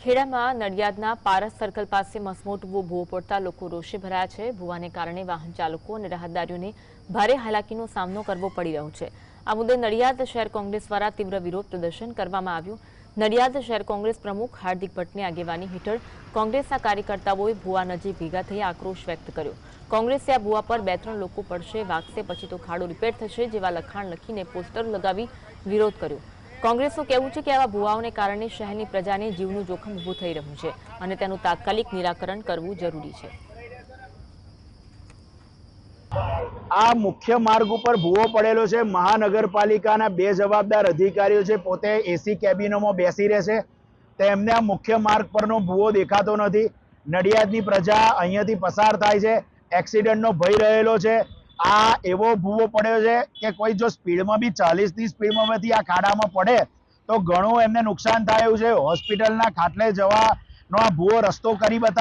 ખેડામાં નડિયાદના પારસ circle પાસે મસમોટવો ભૂવો પડતા લોકો રોષે ભરાયા છે। ભૂવાને કારણે વાહન ચાલકો અને રાહદારીઓને ભારે હાલાકીનો સામનો કરવો પડી રહ્યો છે। આ મુદ્દે નડિયાદ શહેર કોંગ્રેસ દ્વારા તીવ્ર વિરોધ પ્રદર્શન કરવામાં આવ્યું। નડિયાદ શહેર કોંગ્રેસ પ્રમુખ હાર્દિક ભટ્ટની આગેવાની હેઠળ કોંગ્રેસના કાર્યકર્તાઓએ ભૂવા નજીક ભેગા થઈ આક્રોશ વ્યક્ત કર્યો। કોંગ્રેસે આ ભૂવા પર 2-3 લોકો પડશે, વાગશે પછી તો ખાડો રિપેર થશે જેવા લખાણ લખીને પોસ્ટર લગાવી વિરોધ કર્યો। કોંગ્રેસનું કહેવું છે કે આવા ભૂવાઓને કારણે શહેરની પ્રજાને જીવનું જોખમ ઊભું થઈ રહ્યું છે અને તેનું તાત્કાલિક નિરાકરણ કરવું જરૂરી છે। આ મુખ્ય માર્ગ ઉપર ભૂવો પડેલો છે। મહાનગરપાલિકાના 2 જવાબદાર અધિકારીઓ છે, પોતે એસી કેબિનોમાં બેસી રહેશે, તેમને આ મુખ્ય માર્ગ પરનો ભૂવો દેખાતો નથી। નડિયાદની પ્રજા અહીંયાથી પસાર થાય છે, એક્સિડન્ટનો ભય રહેલો છે। આ એવો ભૂવો પડ્યો છે કે કોઈ જો સ્પીડમાં બી 40ની સ્પીડમાંથી આ ખાડામાં પડે તો ઘણું એમને નુકસાન થાય એવું છે। હોસ્પિટલના ખાટલે જવાનો આ ભૂવો રસ્તો કરી બતાવે।